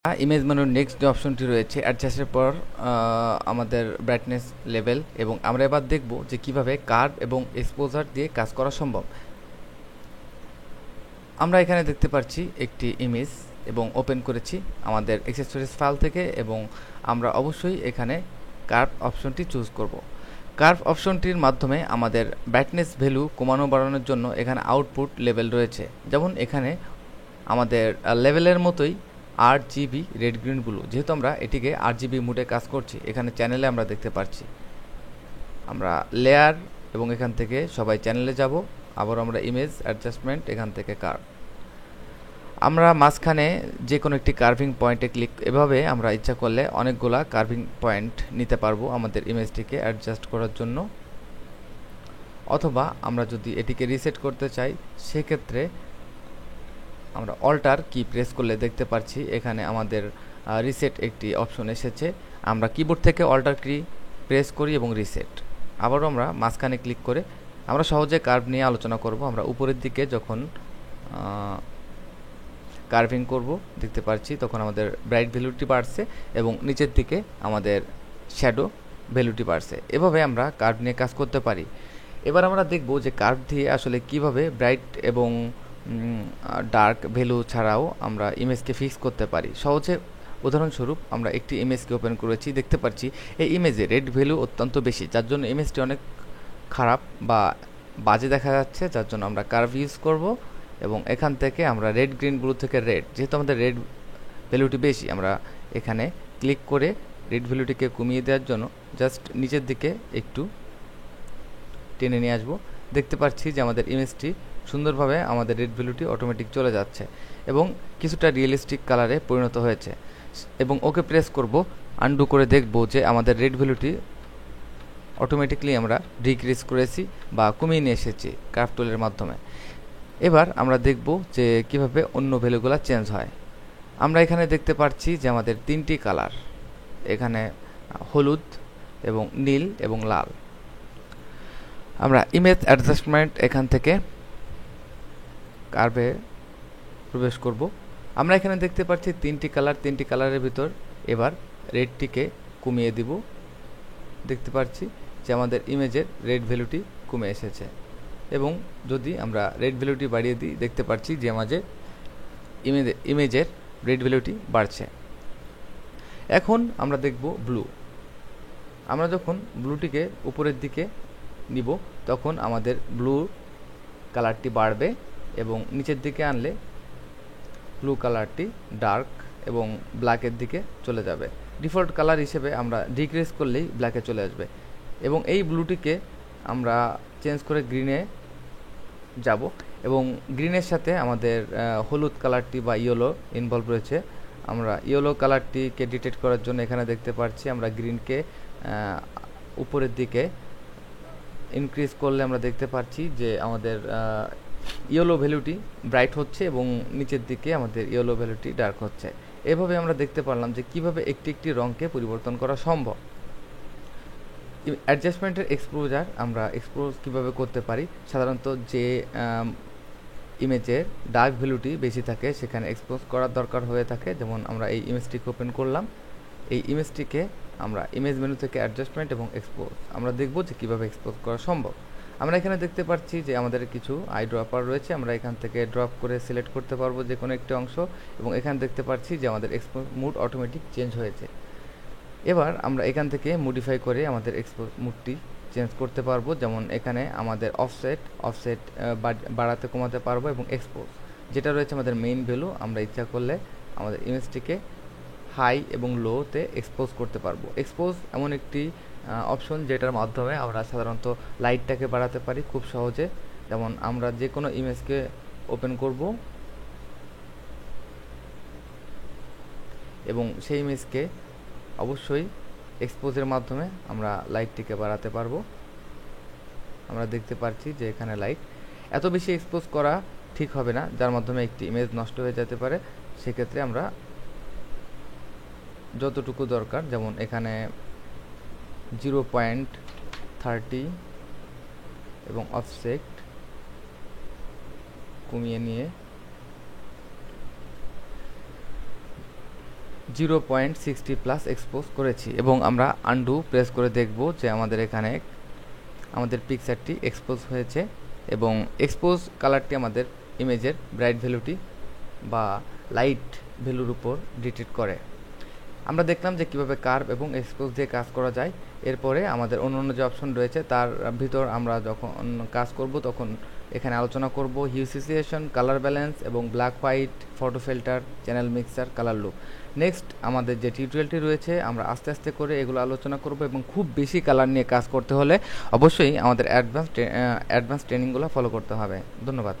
Image মেনুর next যে অপশনটি রয়েছে অ্যাডজাস্টের পর আমাদের ব্রাইটনেস লেভেল, এবং আমরা এবার দেখব যে কিভাবে কার্ভ এবং এক্সপোজার দিয়ে কাজ করা সম্ভব। আমরা এখানে দেখতে পাচ্ছি একটি ইমেজ এবং ওপেন করেছি আমাদের অ্যাক্সেসরিজ ফাইল থেকে, এবং আমরা অবশ্যই এখানে কার্ভ অপশনটি চুজ করব। কার্ভ অপশনটির মাধ্যমে আমাদের ব্রাইটনেস ভ্যালু কমানো বাড়ানোর জন্য এখানে আউটপুট লেভেল রয়েছে। যেমন এখানে আমাদের লেভেলের মতোই RGB রেড গ্রিন ব্লু, যেহেতু আমরা এটিকে RGB মোডে কাজ করছি, এখানে চ্যানেলে আমরা দেখতে পাচ্ছি। আমরা লেয়ার এবং এখান থেকে সবাই চ্যানেলে যাব, আবার আমরা ইমেজ অ্যাডজাস্টমেন্ট, এখান থেকে কার্ভ, আমরা মাঝখানে যে কোনো একটি কার্ভিং পয়েন্টে ক্লিক, এভাবে আমরা ইচ্ছা করলে অনেকগুলা কার্ভিং পয়েন্ট নিতে পারবো আমাদের ইমেজটিকে অ্যাডজাস্ট করার জন্য। অথবা আমরা যদি এটিকে রিসেট করতে চাই, সেক্ষেত্রে আমরা অল্টার কি প্রেস করলে দেখতে পাচ্ছি এখানে আমাদের রিসেট একটি অপশন এসেছে। আমরা কিবোর্ড থেকে অল্টার কি প্রেস করি এবং রিসেট, আবারও আমরা মাঝখানে ক্লিক করে আমরা সহজে কার্ভ নিয়ে আলোচনা করব। আমরা উপরের দিকে যখন কার্ভিং করব দেখতে পাচ্ছি তখন আমাদের ব্রাইট ভ্যালুটি বাড়ছে এবং নিচের দিকে আমাদের শ্যাডো ভ্যালুটি বাড়ছে। এভাবে আমরা কার্ভ নিয়ে কাজ করতে পারি। এবার আমরা দেখব যে কার্ভ দিয়ে আসলে কিভাবে ব্রাইট এবং ডার্ক ভ্যালু ছাড়াও আমরা ইমেজকে ফিক্স করতে পারি সহজে। উদাহরণস্বরূপ আমরা একটি ইমেজকে ওপেন করেছি, দেখতে পাচ্ছি এই ইমেজে রেড ভ্যালু অত্যন্ত বেশি, যার জন্য ইমেজটি অনেক খারাপ বা বাজে দেখা যাচ্ছে, যার জন্য আমরা কার্ভ ইউজ করব। এবং এখান থেকে আমরা রেড গ্রিন ব্লু থেকে রেড, যেহেতু আমাদের রেড ভ্যালুটি বেশি, আমরা এখানে ক্লিক করে রেড ভ্যালুটিকে কমিয়ে দেওয়ার জন্য জাস্ট নিচের দিকে একটু টেনে নিয়ে আসবো। দেখতে পাচ্ছি যে আমাদের ইমেজটি সুন্দরভাবে আমাদের রেড ভ্যালুটি অটোমেটিক চলে যাচ্ছে এবং কিছুটা রিয়েলিস্টিক কালারে পরিণত হয়েছে। এবং ওকে প্রেস করব, আনডু করে দেখব যে আমাদের রেড ভ্যালুটি অটোমেটিকলি আমরা ডিক্রিজ করেছি বা কমিয়ে নিয়ে এসেছি কার্ভ টুলের মাধ্যমে। এবার আমরা দেখব যে কিভাবে অন্য ভ্যালুগুলো চেঞ্জ হয়। আমরা এখানে দেখতে পাচ্ছি যে আমাদের তিনটি কালার, এখানে হলুদ এবং নীল এবং লাল। আমরা ইমেজ অ্যাডজাস্টমেন্ট এখান থেকে কার্ভে প্রবেশ করব। আমরা এখানে দেখতে পাচ্ছি তিনটি কালার, তিনটি কালারের ভিতর এবার রেডটিকে কমিয়ে দিব। দেখতে পাচ্ছি যে আমাদের ইমেজের রেড ভ্যালুটি কমে এসেছে, এবং যদি আমরা রেড ভ্যালুটি বাড়িয়ে দিই দেখতে পাচ্ছি যে আমাদের ইমেজের রেড ভ্যালুটি বাড়ছে। এখন আমরা দেখব ব্লু। আমরা যখন ব্লুটিকে উপরের দিকে নিব তখন আমাদের ব্লু কালারটি বাড়বে এবং নিচের দিকে আনলে ব্লু কালারটি ডার্ক এবং ব্ল্যাকের দিকে চলে যাবে। ডিফল্ট কালার হিসেবে আমরা ডিক্রিজ করলেই ব্ল্যাকে চলে আসবে। এবং এই ব্লুটিকে আমরা চেঞ্জ করে গ্রিনে যাব, এবং গ্রিনের সাথে আমাদের হলুদ কালারটি বা ইয়েলো ইনভলভ রয়েছে। আমরা ইয়েলো কালারটিকে ডিটেক্ট করার জন্য এখানে দেখতে পাচ্ছি আমরা গ্রিনকে উপরের দিকে ইনক্রিজ করলে আমরা দেখতে পাচ্ছি যে আমাদের ইয়েলো ভ্যালুটি ব্রাইট হচ্ছে এবং নিচের দিকে আমাদের ইয়েলো ভ্যালুটি ডার্ক হচ্ছে। এভাবে আমরা দেখতে পারলাম যে কিভাবে একটি একটি রঙকে পরিবর্তন করা সম্ভব। অ্যাডজাস্টমেন্টের এক্সপোজার আমরা এক্সপোজ কীভাবে করতে পারি, সাধারণত যে ইমেজের ডার্ক ভ্যালুটি বেশি থাকে সেখানে এক্সপোজ করার দরকার হয়ে থাকে। যেমন আমরা এই ইমেজটিকে ওপেন করলাম, এই ইমেজটিকে আমরা ইমেজ মেনু থেকে অ্যাডজাস্টমেন্ট এবং এক্সপোজ আমরা দেখব যে কীভাবে এক্সপোজ করা সম্ভব। আমরা এখানে দেখতে পাচ্ছি যে আমাদের কিছু আই ড্রপার রয়েছে, আমরা এখান থেকে ড্রপ করে সিলেক্ট করতে পারবো যে কোনো একটি অংশ, এবং এখানে দেখতে পাচ্ছি যে আমাদের এক্সপোজ মুড অটোমেটিক চেঞ্জ হয়েছে। এবার আমরা এখান থেকে মডিফাই করে আমাদের এক্সপোজ মুডটি চেঞ্জ করতে পারবো। যেমন এখানে আমাদের অফসেট বাড়াতে কমাতে পারবো, এবং এক্সপোজ যেটা রয়েছে আমাদের মেইন ভ্যালু, আমরা ইচ্ছা করলে আমাদের ইমেজটিকে হাই এবং লোতে এক্সপোজ করতে পারবো। এক্সপোজ এমন একটি অপশন যেটার মাধ্যমে আমরা সাধারণত লাইটটাকে বাড়াতে পারি খুব সহজে। যেমন আমরা যে কোনো ইমেজকে ওপেন করব এবং সেই ইমেজকে অবশ্যই এক্সপোজের মাধ্যমে আমরা লাইটটিকে বাড়াতে পারবো। আমরা দেখতে পাচ্ছি যে এখানে লাইট এত বেশি এক্সপোজ করা ঠিক হবে না, যার মাধ্যমে একটি ইমেজ নষ্ট হয়ে যেতে পারে। সেক্ষেত্রে আমরা যতটুকু দরকার, যেমন এখানে 0.30 এবং অফসেট কমিয়ে নিয়ে 0.60 প্লাস এক্সপোজ করেছি এবং আমরা আনডু প্রেস করে দেখব যে আমাদের এখানে আমাদের পিকচারটি এক্সপোজ হয়েছে এবং এক্সপোজ কালারটি আমাদের ইমেজের ব্রাইট ভ্যালুটি বা লাইট ভ্যালুর উপর ডিটেক্ট করে। আমরা দেখলাম যে কীভাবে কার্ভ এবং এক্সপোজ দিয়ে কাজ করা যায়। এরপরে আমাদের অন্য যে অপশন রয়েছে তার ভিতর আমরা যখন কাজ করব তখন এখানে আলোচনা করব হিউ সিচুয়েশন, কালার ব্যালেন্স এবং black white, photo filter, channel mixer, colour loop. Next আমাদের যে টিউটোরিয়ালটি রয়েছে আমরা আস্তে আস্তে করে এগুলো আলোচনা করব এবং খুব বেশি কালার নিয়ে কাজ করতে হলে অবশ্যই আমাদের অ্যাডভান্স ট্রেনিংগুলো ফলো করতে হবে। ধন্যবাদ।